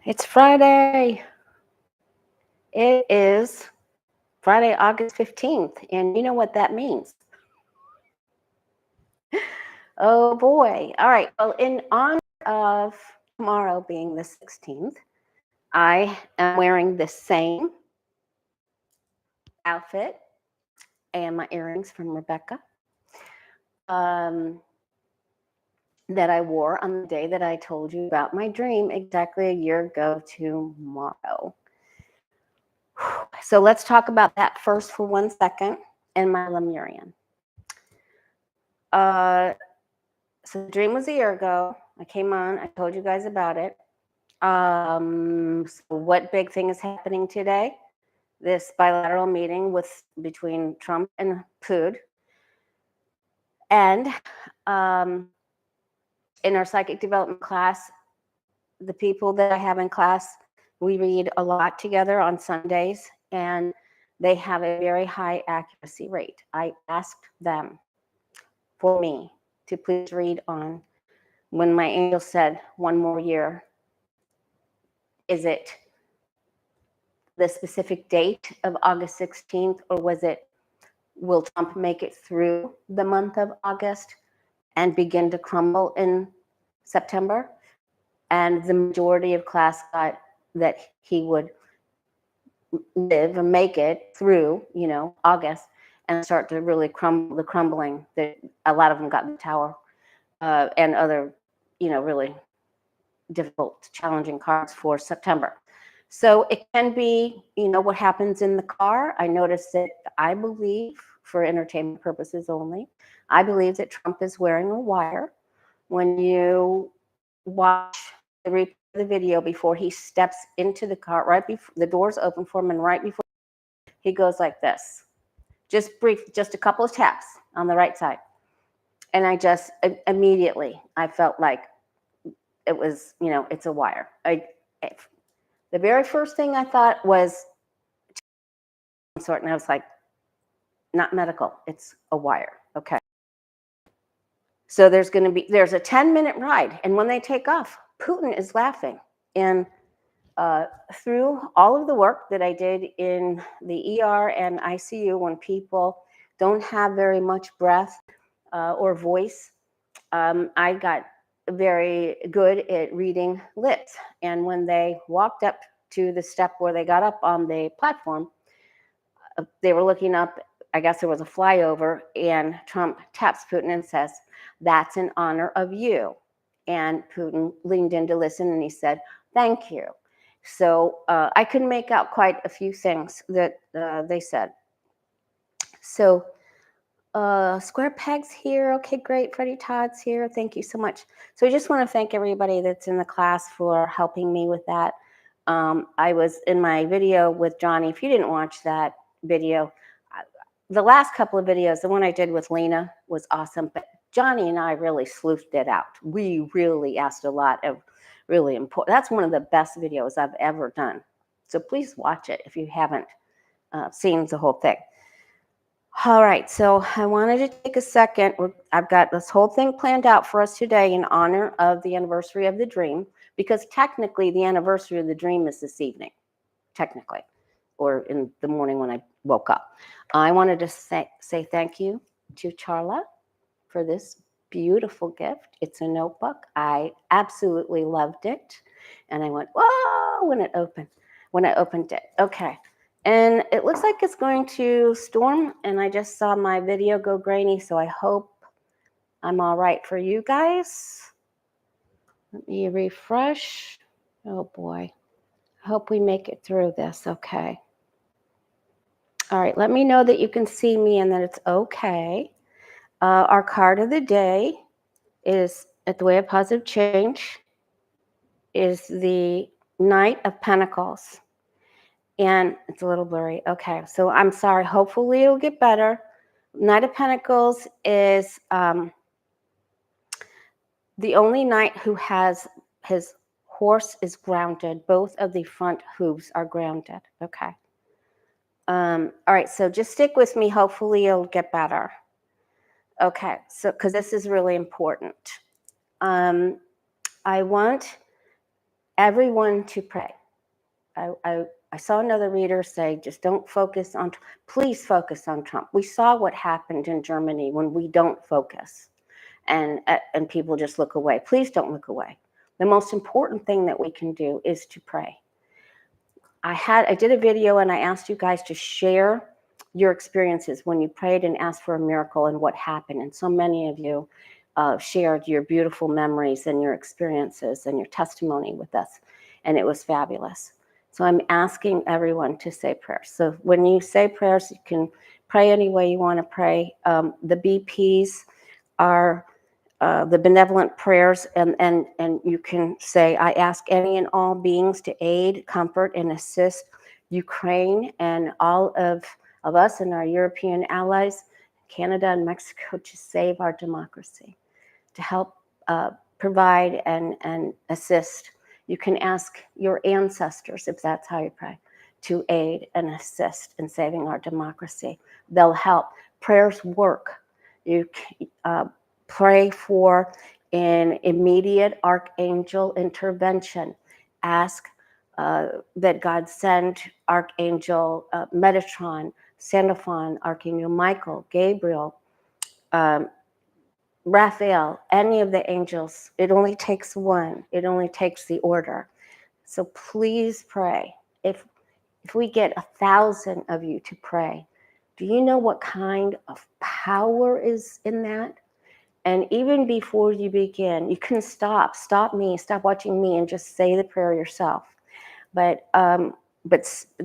It's Friday. It is Friday, August 15th, and you know what that means. Oh boy. All right. Well, in honor of tomorrow being the 16th, I am wearing the same outfit and my earrings from Rebecca that I wore on the day that I told you about my dream exactly a year ago tomorrow. So let's talk about that first for 1 second and my Lemurian. So the dream was a year ago. I came on, I told you guys about it. So what big thing is happening today? This bilateral meeting between Trump and Putin. And in our psychic development class, the people that I have in class, we read a lot together on Sundays, and they have a very high accuracy rate. I asked them for me to please read on when my angel said 1 more year. Is it the specific date of August 16th, or will Trump make it through the month of August and begin to crumble in September? And the majority of class got that he would live and make it through, August and start to really crumble the crumbling. That a lot of them got the tower and other, really difficult, challenging cards for September. So it can be, what happens in the car. I noticed that I believe, for entertainment purposes only, I believe that Trump is wearing a wire. When you watch the video before he steps into the car, right before the doors open for him, and right before he goes like this, just a couple of taps on the right side. And I just immediately, I felt like it was, it's a wire. The very first thing I thought was sort, and I was like, not medical, it's a wire. Okay. So there's a 10-minute ride, and when they take off, Putin is laughing. And through all of the work that I did in the ER and ICU, when people don't have very much breath or voice, I got very good at reading lips. And when they walked up to the step where they got up on the platform, they were looking up. I guess there was a flyover, and Trump taps Putin and says, "That's in honor of you." And Putin leaned in to listen, and he said, "Thank you." So I could make out quite a few things that they said. So Square Pegs here. Okay, great. Freddie Todd's here. Thank you so much. So I just want to thank everybody that's in the class for helping me with that. I was in my video with Johnny. If you didn't watch that video, the last couple of videos, the one I did with Lena was awesome, but Johnny and I really sleuthed it out. We really asked a lot of really important. That's one of the best videos I've ever done. So please watch it if you haven't seen the whole thing. All right, so I wanted to take a second. I've got this whole thing planned out for us today in honor of the anniversary of the dream, because technically the anniversary of the dream is this evening, technically, or in the morning when I woke up. I wanted to say thank you to Charla for this beautiful gift. It's a notebook. I absolutely loved it. And I went, whoa, when I opened it. Okay. And it looks like it's going to storm, and I just saw my video go grainy, so I hope I'm all right for you guys. Let me refresh. Oh boy. I hope we make it through this. Okay. All right, let me know that you can see me and that it's okay. Our card of the day is, at the way of positive change, is the Knight of Pentacles. And it's a little blurry. Okay, so I'm sorry. Hopefully it'll get better. Knight of Pentacles is the only knight who has his horse is grounded. Both of the front hooves are grounded. Okay. All right, so just stick with me. Hopefully it'll get better. Okay, so because this is really important. I want everyone to pray. I saw another reader say, just don't focus on, please focus on Trump. We saw what happened in Germany when we don't focus and people just look away. Please don't look away. The most important thing that we can do is to pray. I did a video and I asked you guys to share your experiences when you prayed and asked for a miracle and what happened. And so many of you shared your beautiful memories and your experiences and your testimony with us. And it was fabulous. So I'm asking everyone to say prayers. So when you say prayers, you can pray any way you want to pray. The BPs are the benevolent prayers, and you can say, I ask any and all beings to aid, comfort, and assist Ukraine and all of us and our European allies, Canada and Mexico, to save our democracy, to help provide and assist. You can ask your ancestors, if that's how you pray, to aid and assist in saving our democracy. They'll help. Prayers work. You pray for an immediate archangel intervention. Ask that God send Archangel Metatron, Sandalphon, Archangel Michael, Gabriel, Raphael, any of the angels. It only takes one. It only takes the order. So please pray. If we get 1,000 of you to pray, do you know what kind of power is in that? And even before you begin, you can stop watching me and just say the prayer yourself. But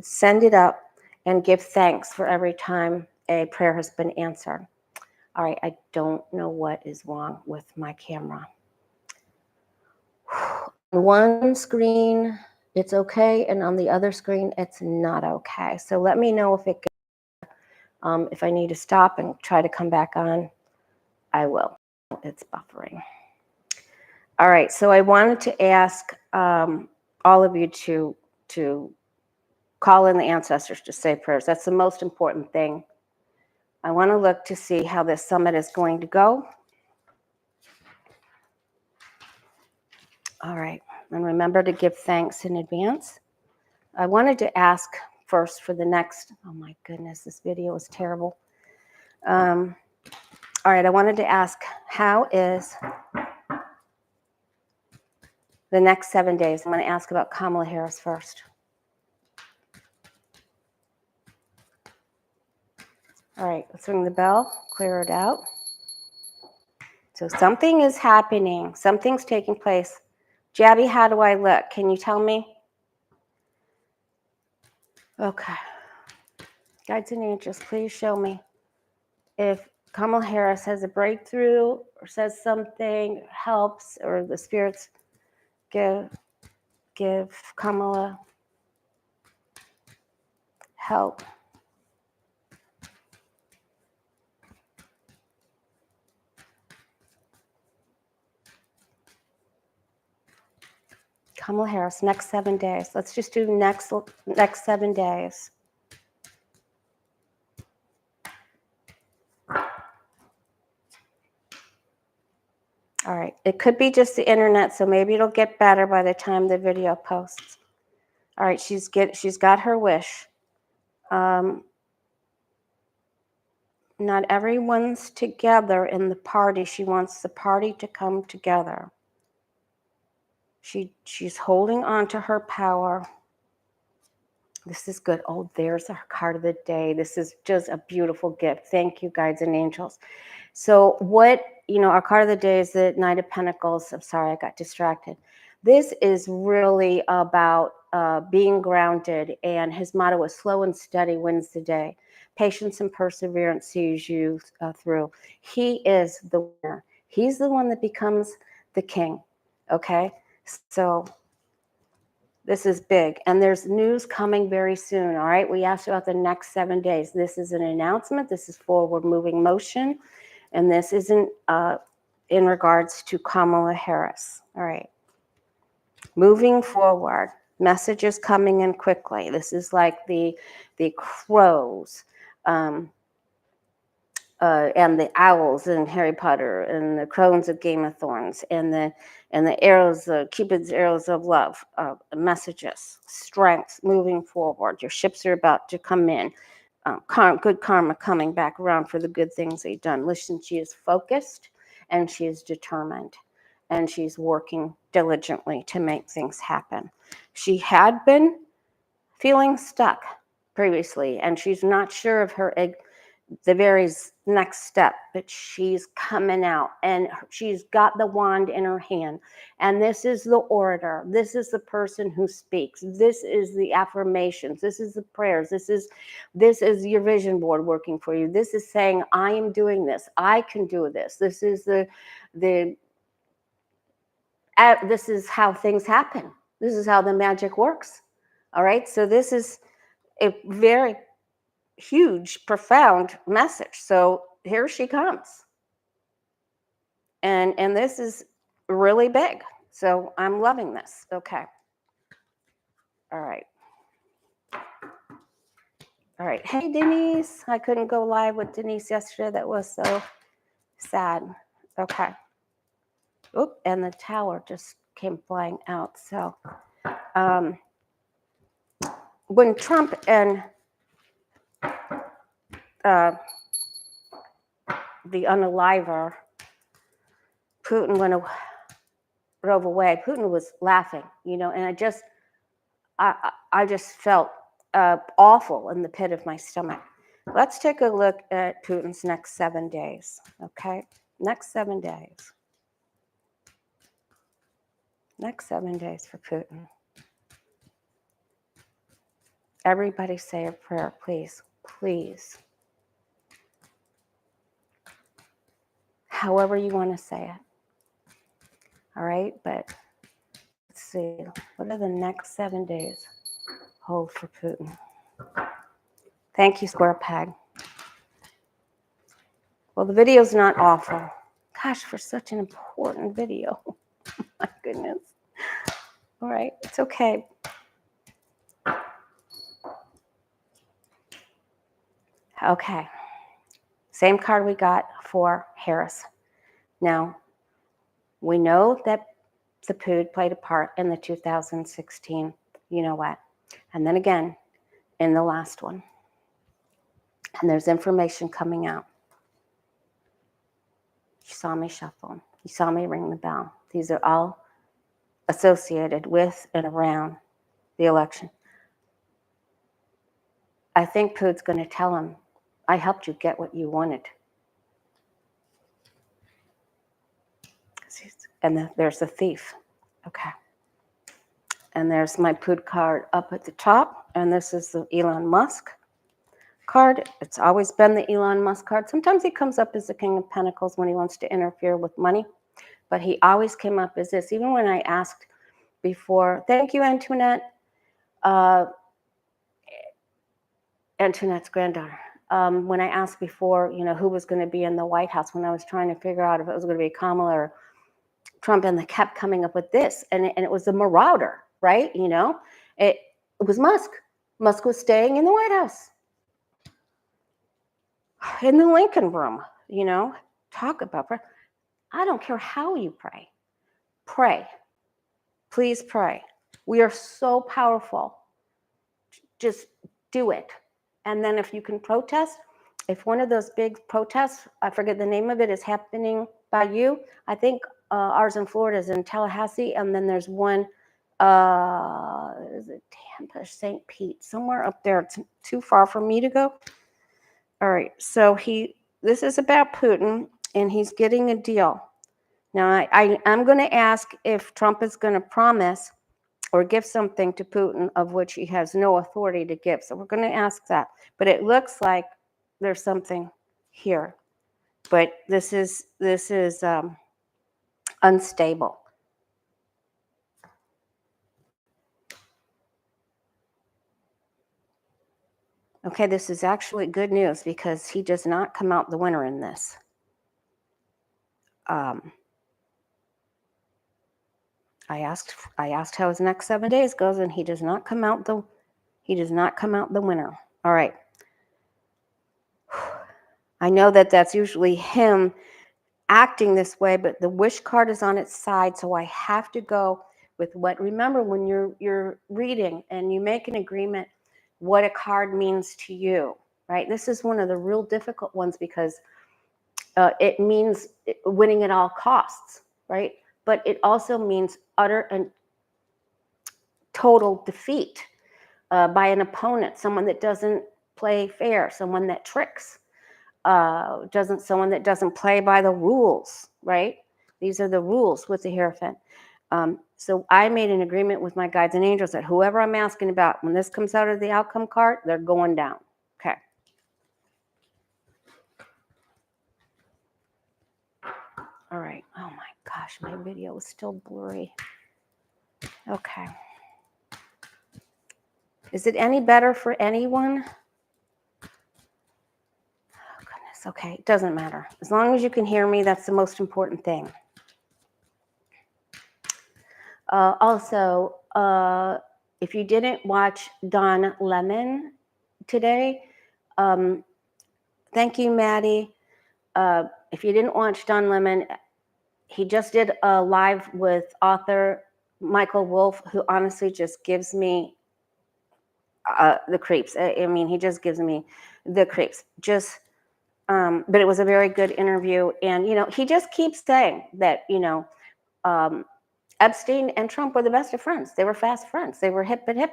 send it up and give thanks for every time a prayer has been answered. All right, I don't know what is wrong with my camera. On one screen, it's okay, and on the other screen, it's not okay. So let me know if I need to stop and try to come back on, I will. It's buffering. All right, so I wanted to ask all of you to call in the ancestors to say prayers. That's the most important thing. I want to look to see how this summit is going to go. All right, and remember to give thanks in advance. I wanted to ask first for the next, oh my goodness, this video is terrible. All right, I wanted to ask, how is the next 7 days? I'm going to ask about Kamala Harris first. All right, let's ring the bell, clear it out. So something is happening. Something's taking place. Jabby, how do I look? Can you tell me? Okay. Guides and angels, please show me if Kamala Harris has a breakthrough or says something, helps, or the spirits give Kamala help. Kamala Harris, next 7 days. Let's just do next 7 days. All right, it could be just the internet, so maybe it'll get better by the time the video posts. All right, she's got her wish. Not everyone's together in the party. She wants the party to come together. She's holding on to her power. This is good. Oh, there's our card of the day. This is just a beautiful gift. Thank you, guides and angels. So our card of the day is the Knight of Pentacles. I'm sorry, I got distracted. This is really about being grounded, and his motto is slow and steady wins the day. Patience and perseverance sees you through. He is the winner. He's the one that becomes the king, okay? So this is big, and there's news coming very soon, all right? We asked about the next 7 days. This is an announcement. This is forward moving motion, and this isn't in regards to Kamala Harris, all right? Moving forward, messages coming in quickly. This is like the crows and the owls in Harry Potter, and the crones of Game of Thrones, and the arrows, Cupid's arrows of love, messages, strength, moving forward. Your ships are about to come in. Good karma coming back around for the good things they've done. Listen, she is focused and she is determined and she's working diligently to make things happen. She had been feeling stuck previously and she's not sure of the very next step, but she's coming out and she's got the wand in her hand. And this is the orator. This is the person who speaks. This is the affirmations. This is the prayers. This is your vision board working for you. This is saying, I am doing this. I can do this. This is this is how things happen. This is how the magic works. All right. So this is a very huge, profound message. So here she comes. And this is really big. So I'm loving this. Okay. All right. All right. Hey, Denise. I couldn't go live with Denise yesterday. That was so sad. Okay. Oop, and the tower just came flying out. So when Trump and the unaliver, Putin drove away. Putin was laughing, and I just felt awful in the pit of my stomach. Let's take a look at Putin's next 7 days, okay? Next 7 days. Next 7 days for Putin. Everybody say a prayer, please. Please. However you want to say it. All right, but let's see. What are the next 7 days hold for Putin? Thank you, Square Peg. Well, the video's not awful. Gosh, for such an important video. My goodness. All right, it's okay. Okay. Same card we got for Harris. Now, we know that the Pud played a part in the 2016, you know what? And then again, in the last one. And there's information coming out. You saw me shuffle. You saw me ring the bell. These are all associated with and around the election. I think Pud's going to tell him, I helped you get what you wanted. And there's the thief. Okay. And there's my Pud card up at the top. And this is the Elon Musk card. It's always been the Elon Musk card. Sometimes he comes up as the King of Pentacles when he wants to interfere with money. But he always came up as this. Even when I asked before, thank you, Antoinette. Antoinette's granddaughter. When I asked before, who was going to be in the White House, when I was trying to figure out if it was going to be Kamala or Trump, and they kept coming up with this, and it was a marauder, right? It was Musk. Musk was staying in the White House, in the Lincoln Room. Talk about prayer. I don't care how you pray. Pray, please pray. We are so powerful. Just do it. And then if you can protest, if one of those big protests, I forget the name of it, is happening by you, I think ours in Florida is in Tallahassee, and then there's one, is it Tampa, St. Pete, somewhere up there. It's too far for me to go. All right, so this is about Putin, and he's getting a deal. Now, I'm going to ask if Trump is going to promise or give something to Putin of which he has no authority to give. So we're going to ask that. But it looks like there's something here. But this is unstable. Okay, this is actually good news because he does not come out the winner in this. I asked how his next 7 days goes, and he does not come out the winner. All right. I know that that's usually him acting this way, but the wish card is on its side, so I have to go with what. Remember, when you're reading and you make an agreement, what a card means to you, right? This is one of the real difficult ones because it means winning at all costs, right? But it also means utter and total defeat by an opponent, someone that doesn't play fair, someone that tricks, someone that doesn't play by the rules, right? These are the rules with the Hierophant. So I made an agreement with my guides and angels that whoever I'm asking about, when this comes out of the outcome card, they're going down. Okay. All right. Oh my gosh, my video is still blurry. Okay. Is it any better for anyone? Oh goodness. Okay. It doesn't matter. As long as you can hear me, that's the most important thing. Also, if you didn't watch Don Lemon today, thank you, Maddie. If you didn't watch Don Lemon, he just did a live with author Michael Wolff, who honestly just gives me the creeps. I mean, he just gives me the creeps. But it was a very good interview. And, he just keeps saying that, Epstein and Trump were the best of friends. They were fast friends. They were hip and hip,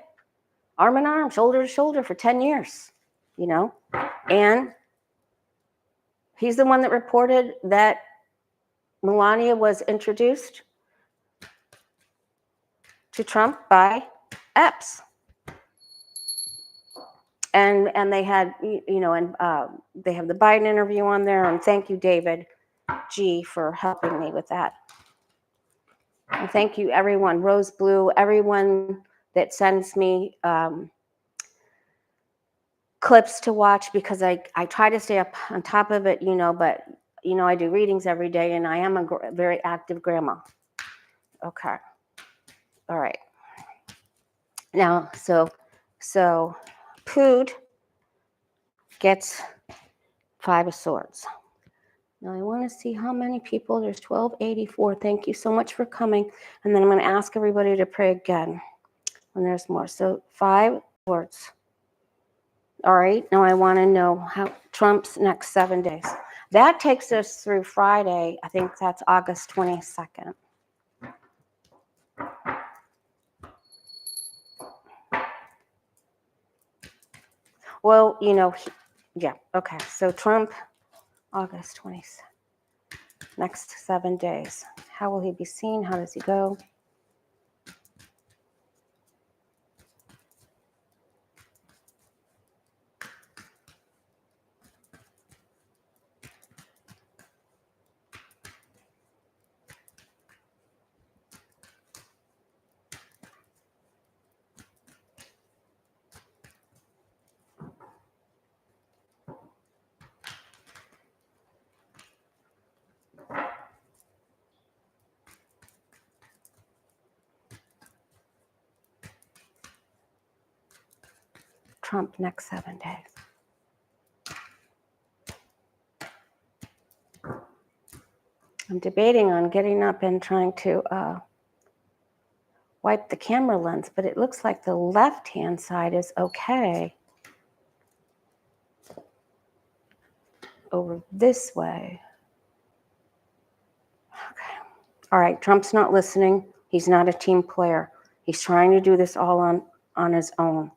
arm in arm, shoulder to shoulder for 10 years, And he's the one that reported that Melania was introduced to Trump by Epps. And they had, and they have the Biden interview on there. And thank you, David G, for helping me with that. And thank you, everyone, Rose Blue, everyone that sends me clips to watch, because I try to stay up on top of it, but, I do readings every day, and I am a very active grandma. Okay. All right. Now, so Pood gets 5 of Swords. Now I want to see how many people. There's 1284. Thank you so much for coming. And then I'm going to ask everybody to pray again when there's more. So 5 Swords. All right. Now I want to know how Trump's next 7 days. That takes us through Friday. I think that's August 22nd. Well, yeah. Okay. So Trump, August 22nd. Next 7 days. How will he be seen? How does he go? Trump next 7 days. I'm debating on getting up and trying to wipe the camera lens, but it looks like the left-hand side is okay. Over this way. Okay. All right, Trump's not listening. He's not a team player. He's trying to do this all on his own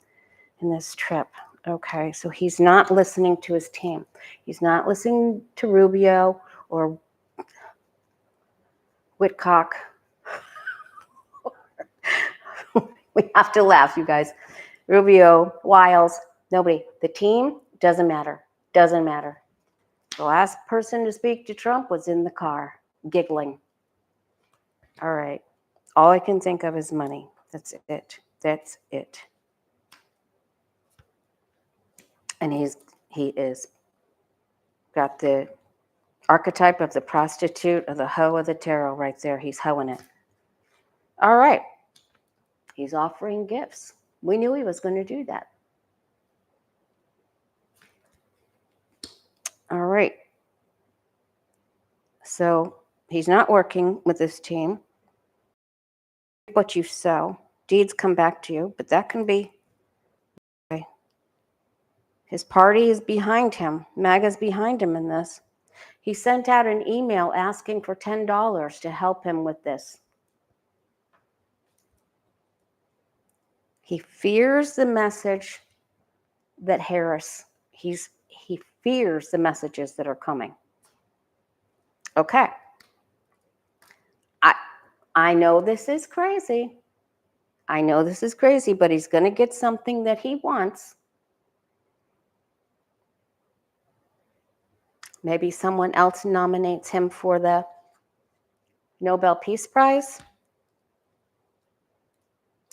in this trip. Okay, so he's not listening to his team. He's not listening to Rubio or Whitcock. We have to laugh, you guys. Rubio, Wiles, nobody. The team doesn't matter. Doesn't matter. The last person to speak to Trump was in the car, giggling. All right. All I can think of is money. That's it. That's it. And he is got the archetype of the prostitute, of the hoe of the tarot right there. He's hoeing it. All right. He's offering gifts. We knew he was going to do that. All right. So he's not working with this team. What you sow, deeds come back to you, but that can be. Okay. His party is behind him. MAGA's behind him in this. He sent out an email asking for $10 to help him with this. He fears the message that Harris, he fears the messages that are coming. Okay. I know this is crazy. I know this is crazy, but he's going to get something that he wants. Maybe someone else nominates him for the Nobel Peace Prize.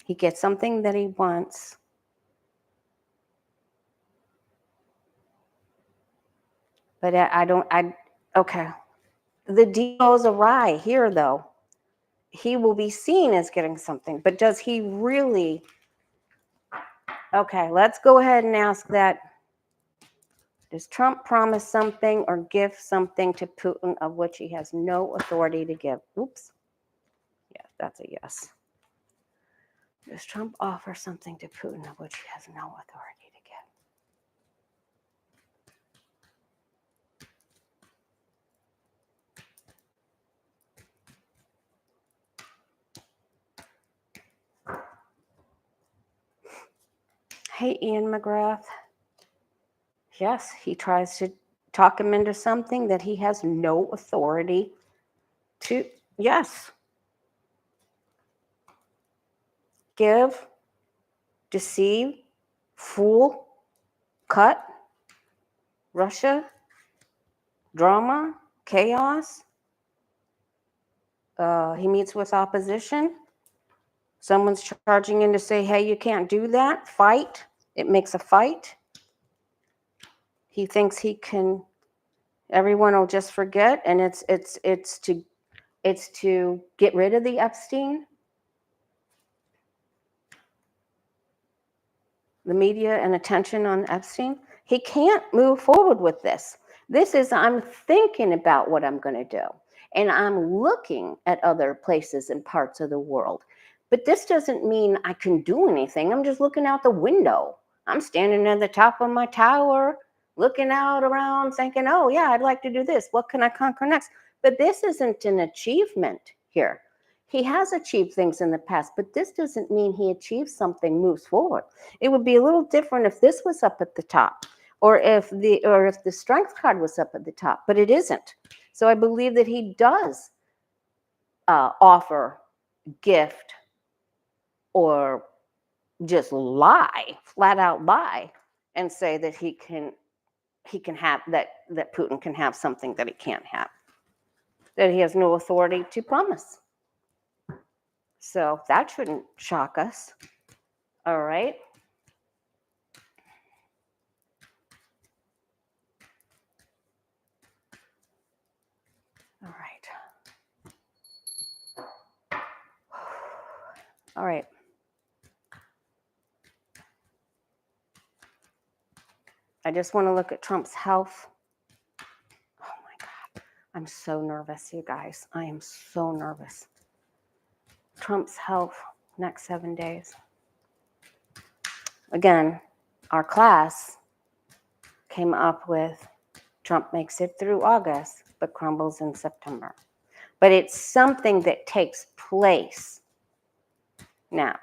He gets something that he wants. But okay. The deal goes awry here, though. He will be seen as getting something, but does he really? Okay, let's go ahead and ask that. Does Trump promise something or give something to Putin of which he has no authority to give? Oops. Yeah, that's a yes. Does Trump offer something to Putin of which he has no authority to give? Hey, Ian McGrath. Yes, he tries to talk him into something that he has no authority to. Yes. Give, deceive, fool, cut, Russia, drama, chaos. He meets with opposition. Someone's charging in to say, hey, you can't do that. Fight. It makes a fight. He thinks he can, everyone will just forget, and it's to get rid of the Epstein, the media and attention on Epstein. He can't move forward with this. This is, I'm thinking about what I'm going to do, and I'm looking at other places and parts of the world. But this doesn't mean I can do anything. I'm just looking out the window. I'm standing at the top of my tower, looking out around thinking, oh yeah, I'd like to do this. What can I conquer next? But this isn't an achievement here. He has achieved things in the past, but this doesn't mean he achieves something, moves forward. It would be a little different if this was up at the top, or if the strength card was up at the top, but it isn't. So I believe that he does offer, gift, or just lie, flat out lie, and say that he can have that Putin can have something that he can't have, that he has no authority to promise. So that shouldn't shock us. All right. All right. All right. I just want to look at Trump's health. Oh my God. I'm so nervous, you guys. I am so nervous. Trump's health, next 7 days. Again, our class came up with Trump makes it through August, but crumbles in September. But it's something that takes place now.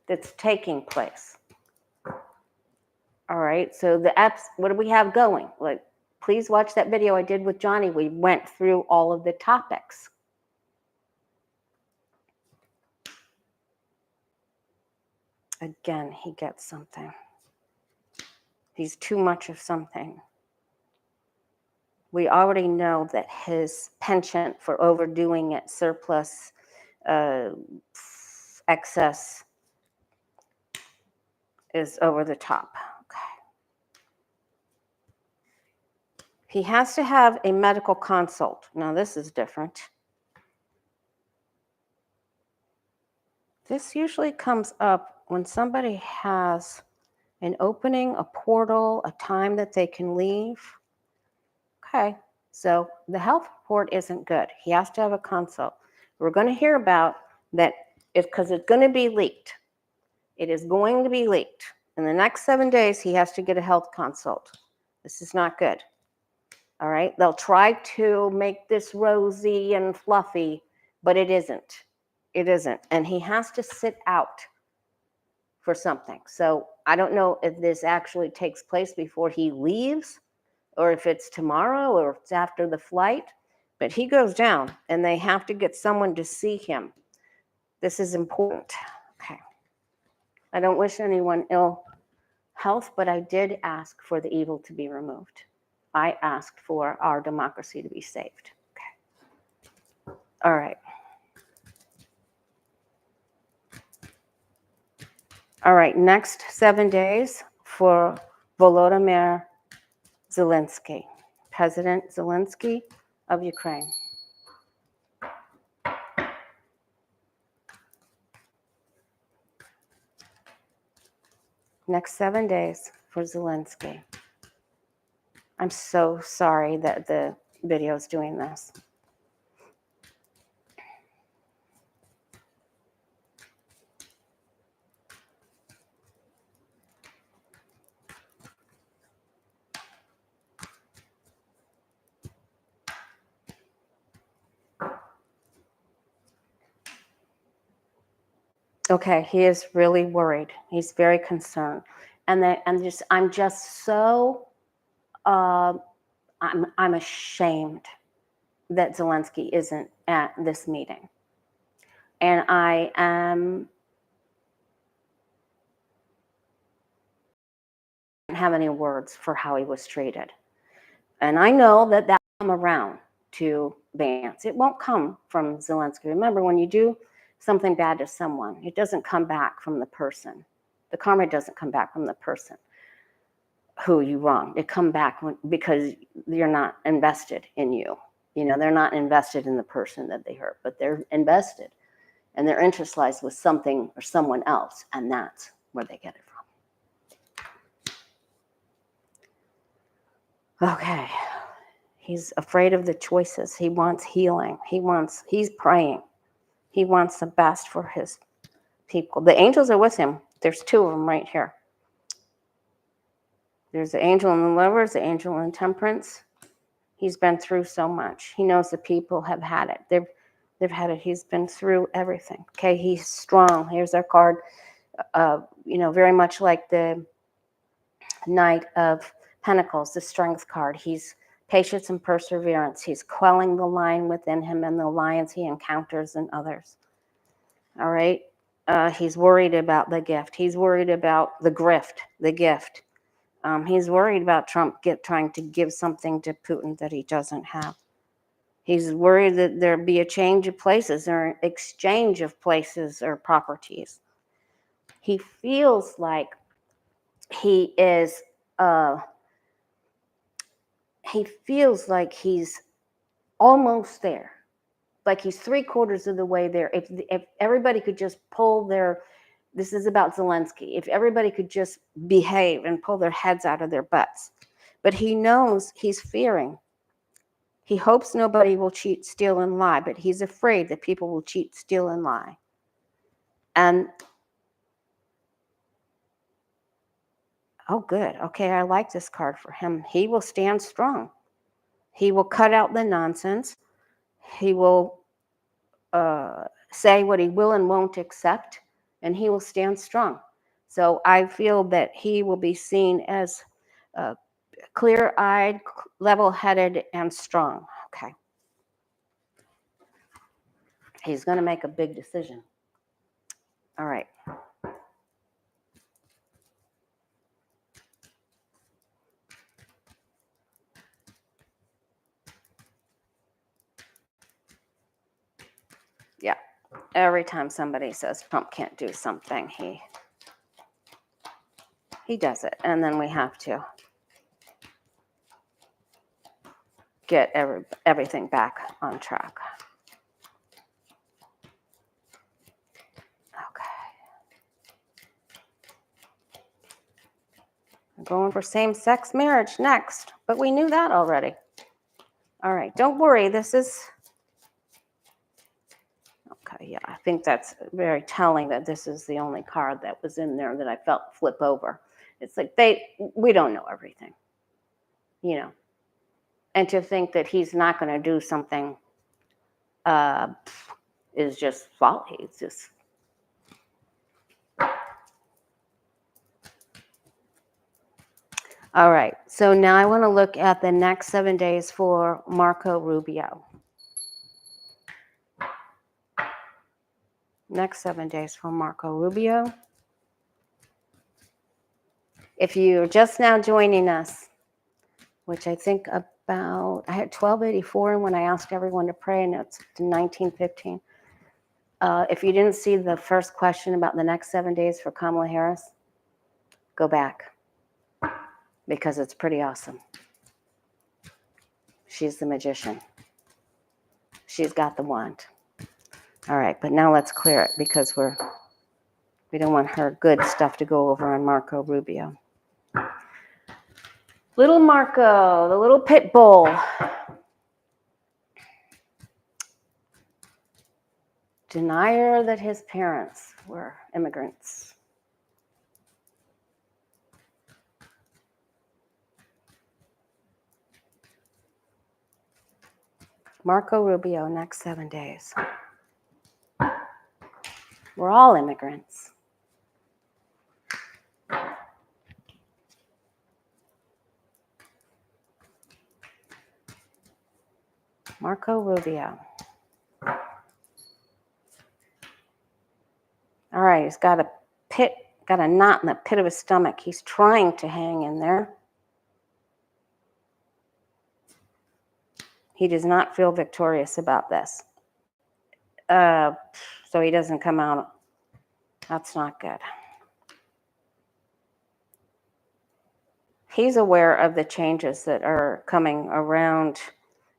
That's taking place. All right, so the apps, what do we have going? Like, please watch that video I did with Johnny. We went through all of the topics. Again, he gets something. He's too much of something. We already know that his penchant for overdoing it, surplus, excess, is over the top. Okay. He has to have a medical consult. Now, this is different. This usually comes up when somebody has an opening, a portal, a time that they can leave. Okay, so the health report isn't good. He has to have a consult. We're going to hear about that because it's going to be leaked. It is going to be leaked. In the next 7 days, he has to get a health consult. This is not good. All right, they'll try to make this rosy and fluffy, but it isn't. It isn't. And he has to sit out for something. So I don't know if this actually takes place before he leaves or if it's tomorrow or it's after the flight, but he goes down and they have to get someone to see him. This is important. Okay. I don't wish anyone ill health, but I did ask for the evil to be removed. I asked for our democracy to be saved. Okay. All right. All right, next 7 days for Volodymyr Zelensky, President Zelensky of Ukraine. Next 7 days for Zelensky. I'm so sorry that the video is doing this. Okay, he is really worried. He's very concerned, and I'm just so I'm ashamed that Zelensky isn't at this meeting, and I am don't have any words for how he was treated, and I know that will come around to Vance. It won't come from Zelensky. Remember, when you do something bad to someone, it doesn't come back from the person. The karma doesn't come back from the person who you wronged. It come back because you're not invested in you. You know, they're not invested in the person that they hurt, but they're invested, and their interest lies with something or someone else, and that's where they get it from. Okay. He's afraid of the choices. He wants healing. He's praying. He wants the best for his people. The angels are with him. There's 2 of them right here. There's the angel in the lovers, the angel in temperance. He's been through so much. He knows the people have had it. They've had it. He's been through everything. Okay, he's strong. Here's our card. Very much like the Knight of Pentacles, the Strength card. He's patience and perseverance. He's quelling the lion within him and the lions he encounters in others. All right. He's worried about the gift. He's worried about the grift, the gift. He's worried about Trump trying to give something to Putin that he doesn't have. He's worried that there'll be a change of places or an exchange of places or properties. He feels like he is, he's almost there. Like he's 3/4 of the way there. If everybody could just pull this is about Zelensky. If everybody could just behave and pull their heads out of their butts. But he knows, he's fearing. He hopes nobody will cheat, steal, and lie, but he's afraid that people will cheat, steal, and lie. And, oh, good. Okay, I like this card for him. He will stand strong. He will cut out the nonsense. He will say what he will and won't accept, and he will stand strong. So I feel that he will be seen as clear-eyed, level-headed, and strong. Okay. He's going to make a big decision. All right. Yeah. Every time somebody says Trump can't do something, he does it. And then we have to get everything back on track. Okay. going for same-sex marriage next, but we knew that already. All right, don't worry. This is, okay, yeah, I think that's very telling that this is the only card that was in there that I felt flip over. It's like we don't know everything, you know. And to think that he's not going to do something is just folly. It's just. All right, so now I want to look at the next 7 days for Marco Rubio. Next 7 days for Marco Rubio. If you're just now joining us, which I think about, I had 1284 when I asked everyone to pray, and it's 1915. If you didn't see the first question about the next 7 days for Kamala Harris, go back, because it's pretty awesome. She's the magician. She's got the wand. All right, but now let's clear it, because we don't want her good stuff to go over on Marco Rubio. Little Marco, the little pit bull. Denier that his parents were immigrants. Marco Rubio, next 7 days. We're all immigrants. Marco Rubio. All right, he's got a knot in the pit of his stomach. He's trying to hang in there. He does not feel victorious about this. So he doesn't come out. That's not good. He's aware of the changes that are coming around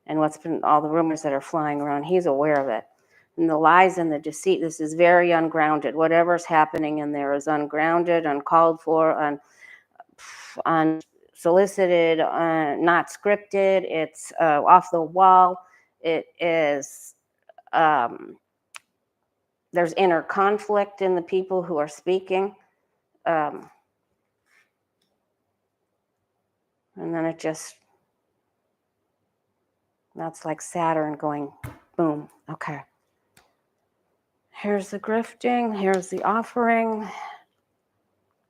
and what's been all the rumors that are flying around. He's aware of it. And the lies and the deceit, this is very ungrounded. Whatever's happening in there is ungrounded, uncalled for, unsolicited, not scripted. It's off the wall. It is, there's inner conflict in the people who are speaking. And then it just, that's like Saturn going boom. Okay. Here's the grifting. Here's the offering.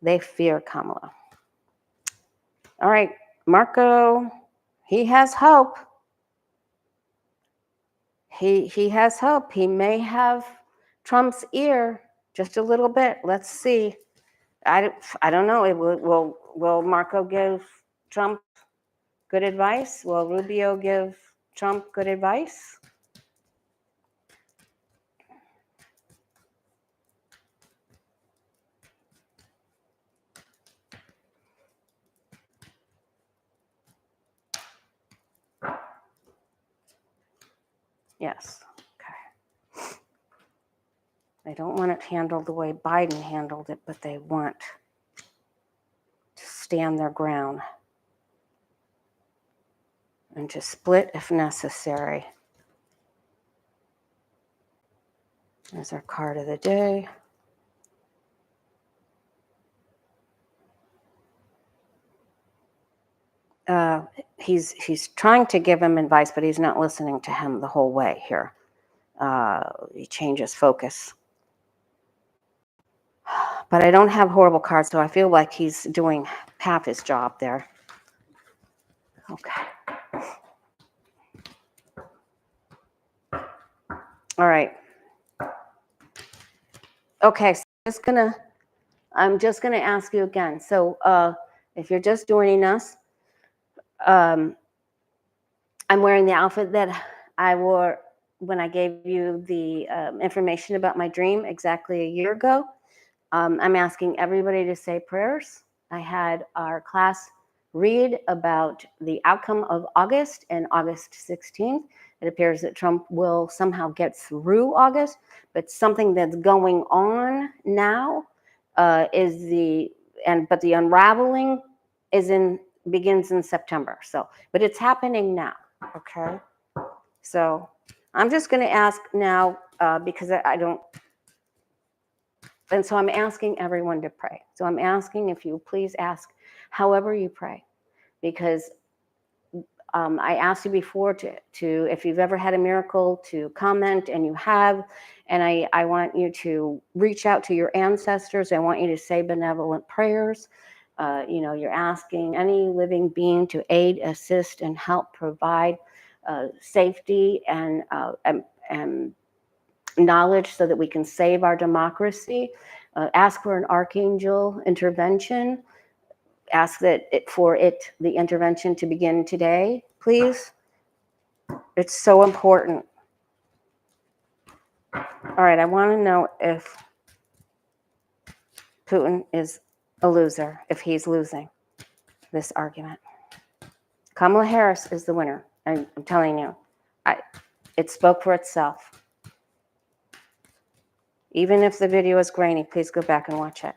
They fear Kamala. All right, Marco, he has hope. He has hope. He may have Trump's ear just a little bit. Let's see. I don't know. Will Marco give Trump good advice? Will Rubio give Trump good advice? Yes. Okay. They don't want it handled the way Biden handled it, but they want to stand their ground and to split if necessary. There's our card of the day. He's trying to give him advice, but he's not listening to him the whole way here. He changes focus. But I don't have horrible cards, so I feel like he's doing half his job there. Okay. All right. Okay, so I'm just gonna ask you again. So if you're just joining us, I'm wearing the outfit that I wore when I gave you the information about my dream exactly a year ago. I'm asking everybody to say prayers. I had our class read about the outcome of August and August 16th. It appears that Trump will somehow get through August, but something that's going on now is the unraveling begins in September. So, but it's happening now. Okay. So I'm just going to ask now because I don't. And so I'm asking everyone to pray. So I'm asking if you please ask however you pray, because I asked you before to if you've ever had a miracle to comment, and you have, and I want you to reach out to your ancestors. I want you to say benevolent prayers. You're asking any living being to aid, assist, and help provide safety and knowledge so that we can save our democracy. Ask for an archangel intervention. Ask the intervention to begin today, please. It's so important. All right, I want to know if Putin is a loser, if he's losing this argument. Kamala Harris is the winner. I'm telling you, it spoke for itself. Even if the video is grainy, please go back and watch it.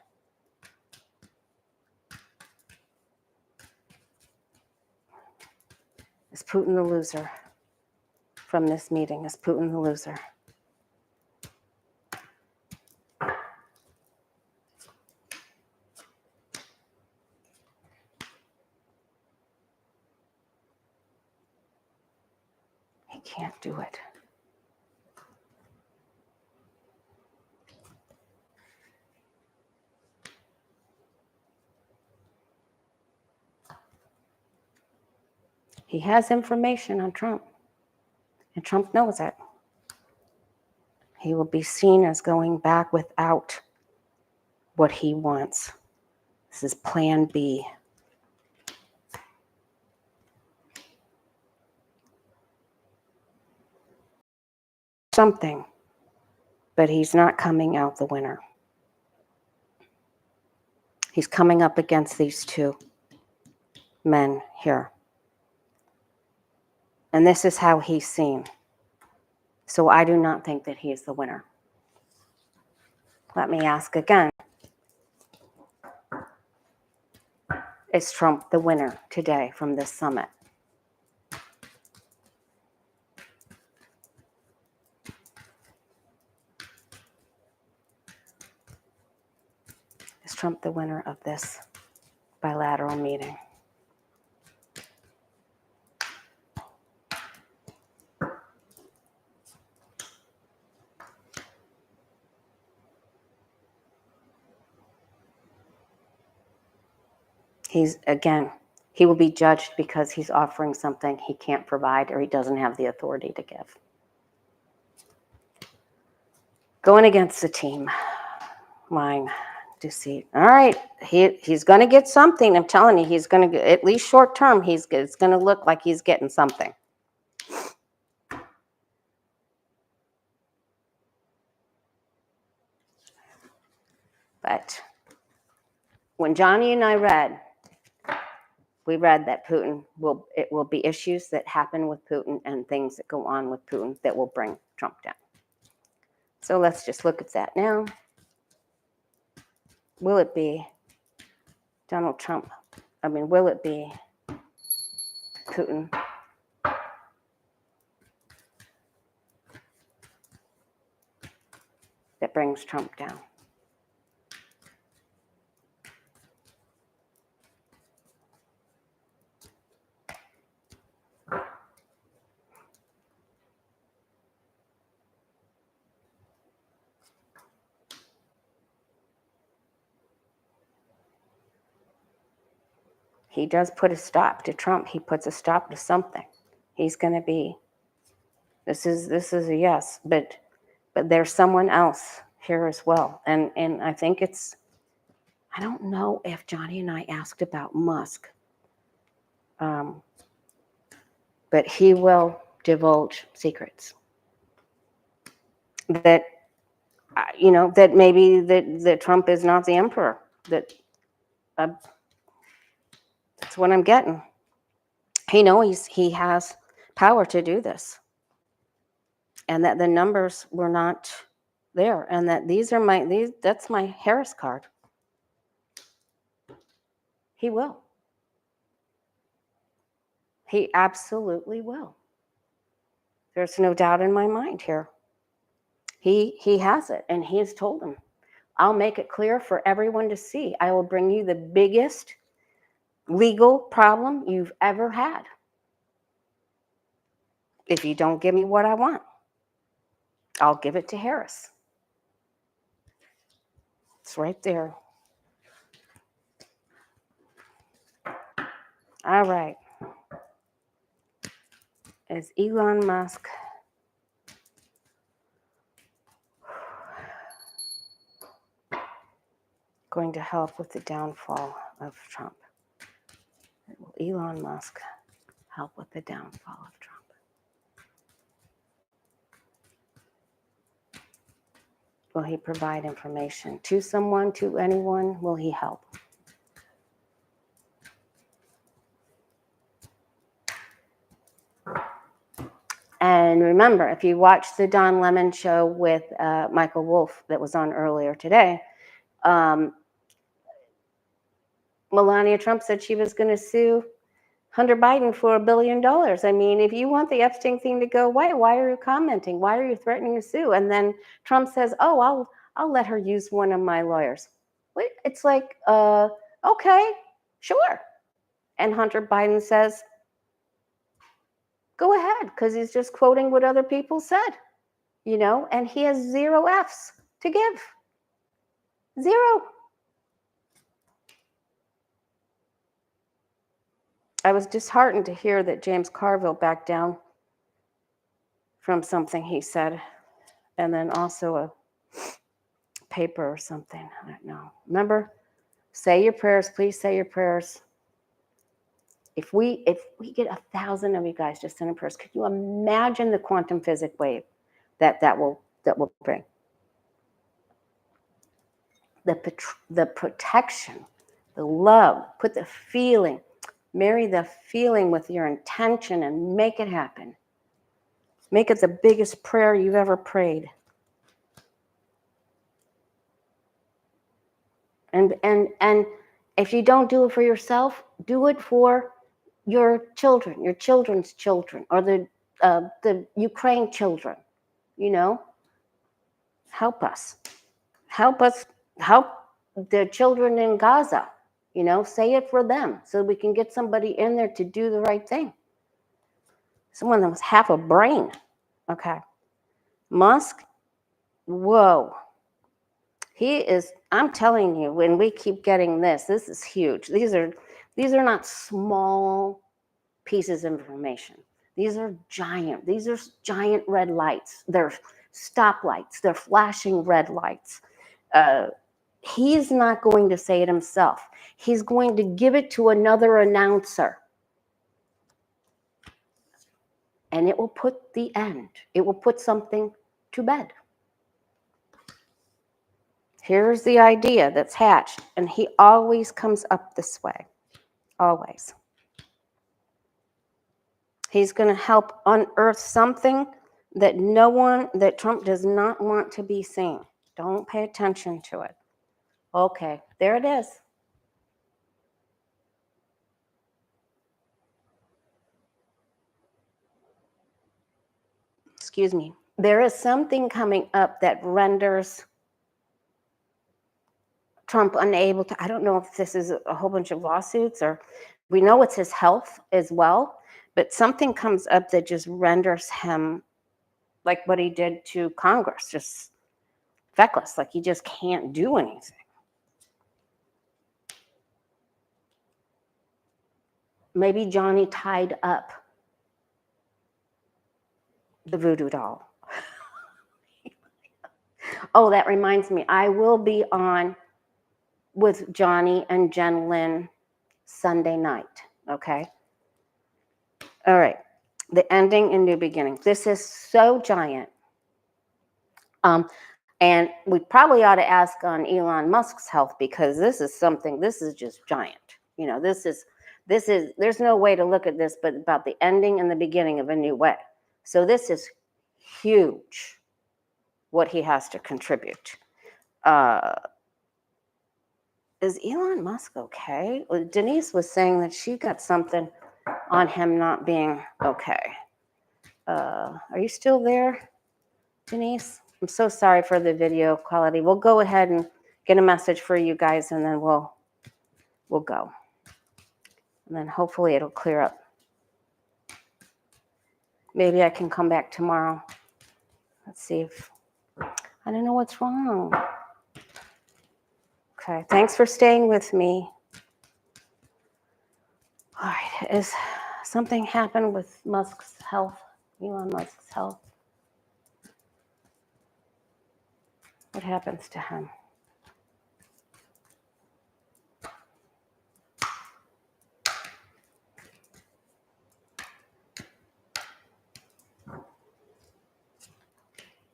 Is Putin the loser from this meeting? Is Putin the loser? He can't do it. He has information on Trump, and Trump knows it. He will be seen as going back without what he wants. This is Plan B. Something, but he's not coming out the winner. He's coming up against these two men here. And this is how he's seen. So I do not think that he is the winner. Let me ask again. Is Trump the winner today from this summit? Is Trump the winner of this bilateral meeting? He will be judged because he's offering something he can't provide or he doesn't have the authority to give. Going against the team. Lying, deceit. All right, he's going to get something. I'm telling you, he's going to get, at least short term, it's going to look like he's getting something. But when Johnny and I read that it will be issues that happen with Putin and things that go on with Putin that will bring Trump down. So let's just look at that now. Will it be Donald Trump? Will it be Putin? That brings Trump down. He does put a stop to Trump. He puts a stop to something. He's going to be, this is a yes, but there's someone else here as well. And I think I don't know if Johnny and I asked about Musk, but he will divulge secrets that, that maybe that Trump is not the emperor, that's what I'm getting. He knows he has power to do this, and that the numbers were not there, and that that's my Harris card. He will. He absolutely will. There's no doubt in my mind here. He has it, and he has told him, I'll make it clear for everyone to see. I will bring you the biggest legal problem you've ever had if you don't give me what I want. I'll give it to Harris. It's right there. All right. Is Elon Musk going to help with the downfall of Trump? Will Elon Musk help with the downfall of Trump? Will he provide information to someone, to anyone? Will he help? And remember, if you watched the Don Lemon show with Michael Wolff that was on earlier today, Melania Trump said she was going to sue Hunter Biden for $1 billion. I mean, if you want the Epstein thing to go away, why are you commenting? Why are you threatening to sue? And then Trump says, oh, I'll let her use one of my lawyers. It's like, okay, sure. And Hunter Biden says, go ahead, because he's just quoting what other people said, you know, and he has 0 Fs to give. 0. I was disheartened to hear that James Carville backed down from something he said, and then also a paper or something. I don't know. Remember, say your prayers. Please say your prayers. If we get 1,000 of you guys just sending prayers, could you imagine the quantum physics wave that will bring? The protection, the love, put the feeling, marry the feeling with your intention and make it happen. Make it the biggest prayer you've ever prayed. And if you don't do it for yourself, do it for your children, your children's children, or the Ukraine children. You know, help us. Help the children in Gaza. You know, say it for them so we can get somebody in there to do the right thing. Someone that was half a brain. Okay. Musk, whoa. He is, I'm telling you, when we keep getting this is huge. These are not small pieces of information. These are giant red lights. They're stoplights. They're flashing red lights. He's not going to say it himself. He's going to give it to another announcer. And it will put the end. It will put something to bed. Here's the idea that's hatched. And he always comes up this way. Always. He's going to help unearth something that Trump does not want to be seen. Don't pay attention to it. Okay, there it is. Excuse me. There is something coming up that renders Trump unable to, I don't know if this is a whole bunch of lawsuits, or we know it's his health as well, but something comes up that just renders him like what he did to Congress, just feckless, like he just can't do anything. Maybe Johnny tied up the voodoo doll. Oh, that reminds me, I will be on with Johnny and Jen Lynn Sunday night, okay? All right, the ending and new beginning. This is so giant. And we probably ought to ask on Elon Musk's health, because this is just giant. You know, there's no way to look at this but about the ending and the beginning of a new way. So this is huge, what he has to contribute. Is Elon Musk okay? Well, Denise was saying that she got something on him not being okay. Are you still there, Denise? I'm so sorry for the video quality. We'll go ahead and get a message for you guys, and then we'll go. And then hopefully it'll clear up. Maybe I can come back tomorrow. Let's see if, I don't know what's wrong. Okay, thanks for staying with me. All right, is something happened with Musk's health, Elon Musk's health? What happens to him?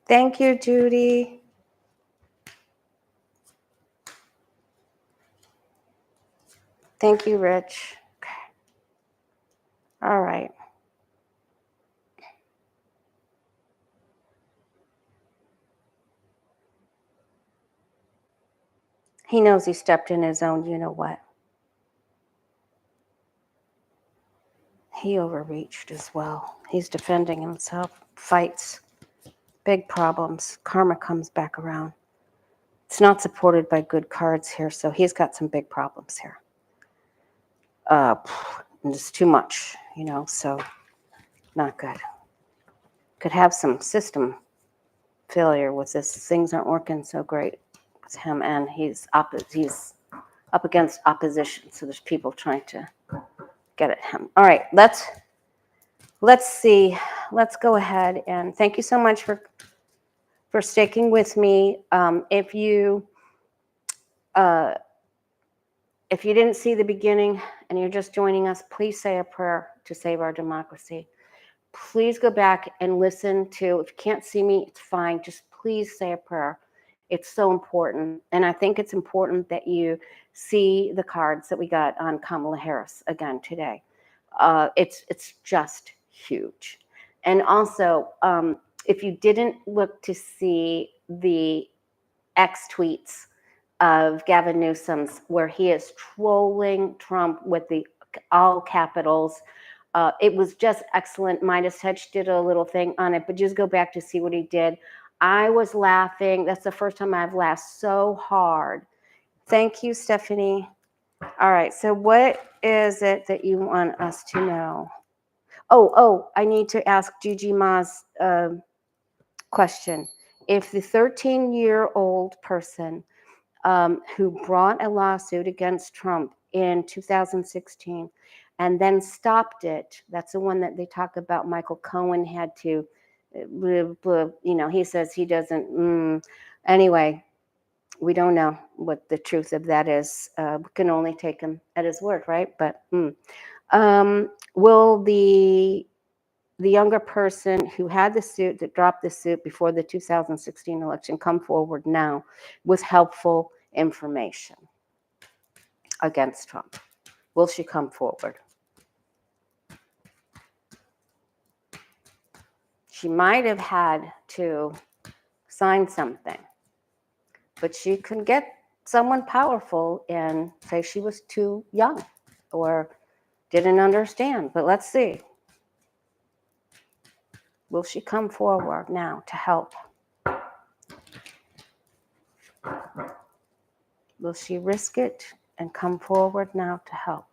Thank you, Judy. Thank you, Rich. Okay. All right. He knows he stepped in his own, you know what. He overreached as well. He's defending himself, fights, big problems. Karma comes back around. It's not supported by good cards here, so he's got some big problems here. And it's too much, you know, so not good. Could have some system failure with this. Things aren't working so great with him, and he's up against opposition, so there's people trying to get at him. All right, let's see. Let's go ahead, and thank you so much for sticking with me. If you didn't see the beginning and you're just joining us, please say a prayer to save our democracy. Please go back and listen to, if you can't see me, it's fine. Just please say a prayer. It's so important. And I think it's important that you see the cards that we got on Kamala Harris again today. It's just huge. And also, if you didn't look to see the X tweets of Gavin Newsom's, where he is trolling Trump with the all capitals, it was just excellent. Midas Touch did a little thing on it, but just go back to see what he did. I was laughing. That's the first time I've laughed so hard. Thank you, Stephanie. All right, so what is it that you want us to know? Oh, I need to ask Gigi Ma's question. If the 13-year-old person who brought a lawsuit against Trump in 2016 and then stopped it, that's the one that they talk about Michael Cohen had to, he says he doesn't, anyway, we don't know what the truth of that is. We can only take him at his word, right? But will the younger person who had the suit, that dropped the suit before the 2016 election, come forward now with helpful information against Trump? Will she come forward? She might have had to sign something, but she could get someone powerful and say she was too young or didn't understand. But let's see. Will she come forward now to help? Will she risk it and come forward now to help?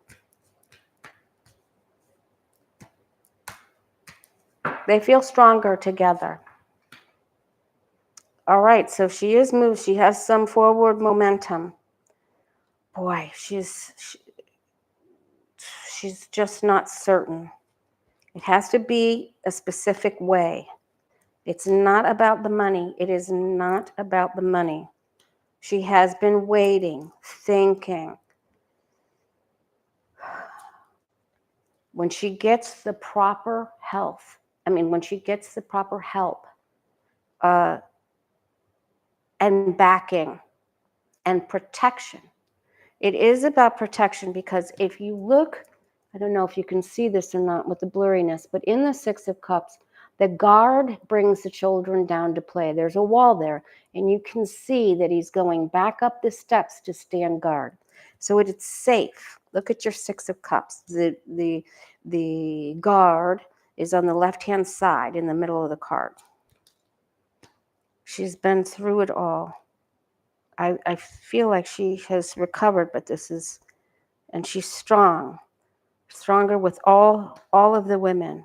They feel stronger together. All right, so she is moved. She has some forward momentum. Boy, she's just not certain. It has to be a specific way. It's not about the money. It is not about the money. She has been waiting, thinking. When she gets the proper health, when she gets the proper help and backing and protection. It is about protection, because if you look, I don't know if you can see this or not with the blurriness, but in the Six of Cups, the guard brings the children down to play. There's a wall there, and you can see that he's going back up the steps to stand guard. So it's safe. Look at your Six of Cups. The guard is on the left-hand side in the middle of the card. She's been through it all. I feel like she has recovered, but and she's strong, stronger with all of the women.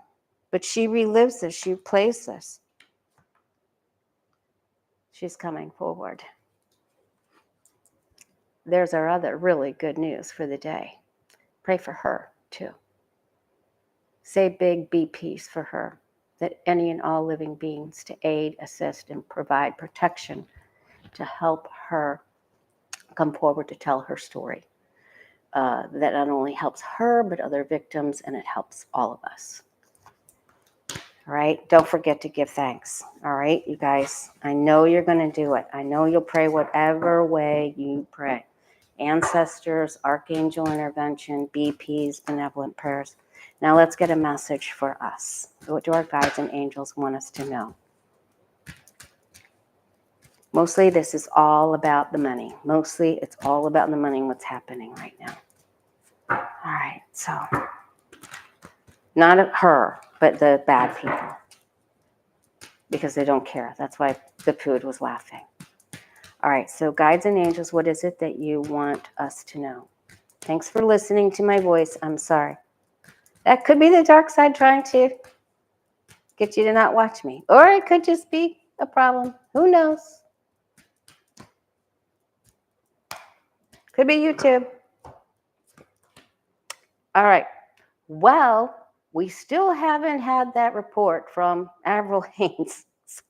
But she relives this, she plays this. She's coming forward. There's our other really good news for the day. Pray for her, too. Say big be peace for her, that any and all living beings to aid, assist, and provide protection to help her come forward to tell her story. That not only helps her, but other victims, and it helps all of us. All right, don't forget to give thanks. All right, you guys, I know you're going to do it. I know you'll pray whatever way you pray. Ancestors, archangel intervention, BPs, benevolent prayers. Now let's get a message for us. What do our guides and angels want us to know? Mostly this is all about the money. Mostly it's all about the money and what's happening right now. All right, so not her, but the bad people. Because they don't care. That's why the food was laughing. All right, so guides and angels, what is it that you want us to know? Thanks for listening to my voice. I'm sorry. That could be the dark side trying to get you to not watch me. Or it could just be a problem. Who knows? Could be YouTube. All right. Well, we still haven't had that report from Avril Haines. So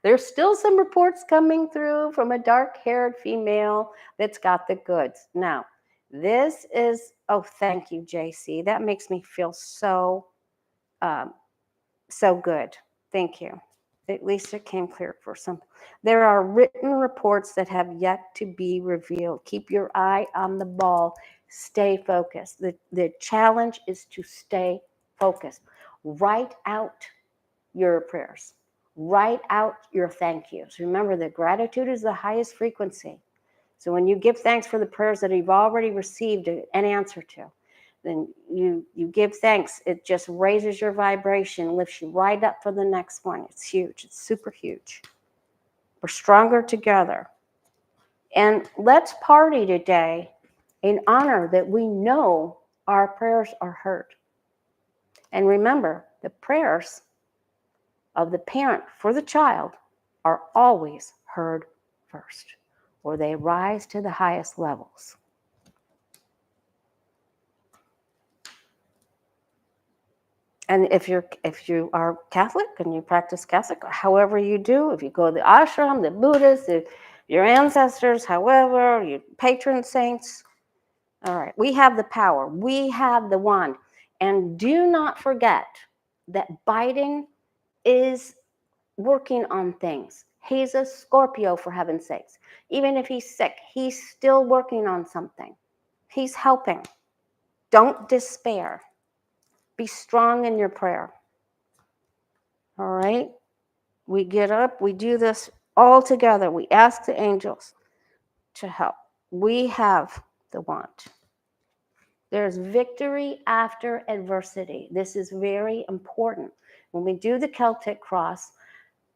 there's still some reports coming through from a dark-haired female that's got the goods. Now, this is, oh, thank you, JC. That makes me feel so good. Thank you. At least it came clear for some. There are written reports that have yet to be revealed. Keep your eye on the ball. Stay focused. The challenge is to stay focused. Write out your prayers. Write out your thank yous. Remember that gratitude is the highest frequency. So when you give thanks for the prayers that you've already received an answer to, then you give thanks. It just raises your vibration, lifts you right up for the next one. It's huge. It's super huge. We're stronger together. And let's party today in honor that we know our prayers are heard. And remember, the prayers of the parent for the child are always heard first, or they rise to the highest levels. And if you are Catholic and you practice Catholic, however you do, if you go to the ashram, the Buddhists, your ancestors, however, your patron saints, all right, we have the power. We have the wand. And do not forget that Biden is working on things. He's a Scorpio, for heaven's sakes. Even if he's sick, he's still working on something. He's helping. Don't despair. Be strong in your prayer. All right? We get up, we do this all together. We ask the angels to help. We have the wand. There's victory after adversity. This is very important. When we do the Celtic cross,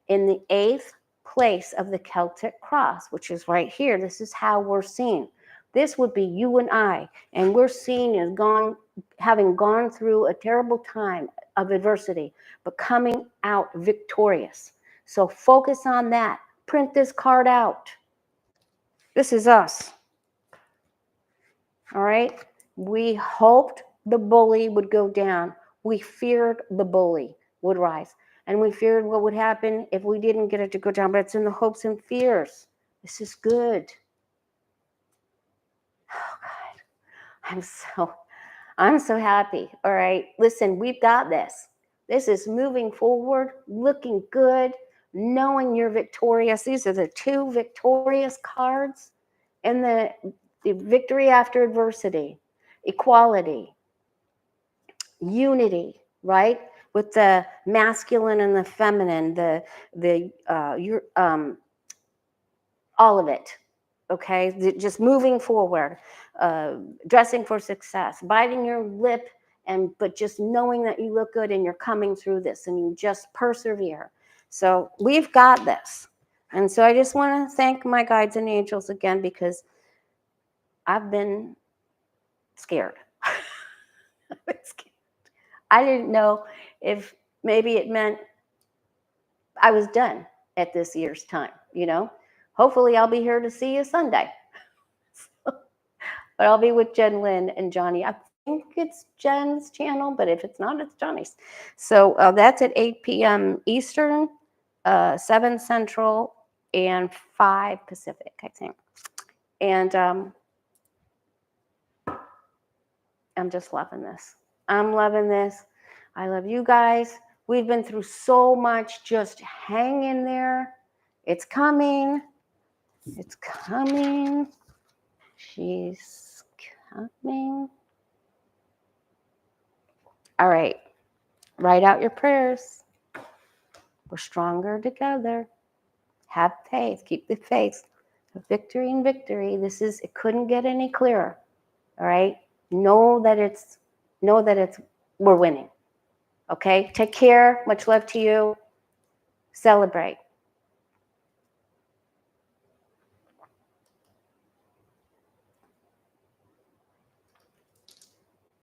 in the 8th place of the Celtic cross, which is right here, this is how we're seen. This would be you and I, and we're seen as having gone through a terrible time of adversity, but coming out victorious. So focus on that. Print this card out. This is us. All right? We hoped the bully would go down. We feared the bully would rise. And we feared what would happen if we didn't get it to go down. But it's in the hopes and fears. This is good. Oh, God. I'm so happy. All right. Listen, we've got this. This is moving forward, looking good, knowing you're victorious. These are the 2 victorious cards. And the victory after adversity, equality, unity, right? With the masculine and the feminine, all of it, okay? Just moving forward. dressing for success, biting your lip, but just knowing that you look good and you're coming through this and you just persevere. So we've got this. And so I just want to thank my guides and angels again, because I've been scared. I didn't know if maybe it meant I was done at this year's time, you know. Hopefully I'll be here to see you Sunday. But I'll be with Jen Lynn and Johnny. I think it's Jen's channel, but if it's not, it's Johnny's. So that's at 8 p.m. Eastern, 7 Central, and 5 Pacific, I think. And I'm just loving this. I'm loving this. I love you guys. We've been through so much. Just hang in there. It's coming. It's coming. She's coming. All right. Write out your prayers. We're stronger together. Have faith. Keep the faith. Victory and victory. It couldn't get any clearer. All right. Know that we're winning. Okay. Take care. Much love to you. Celebrate.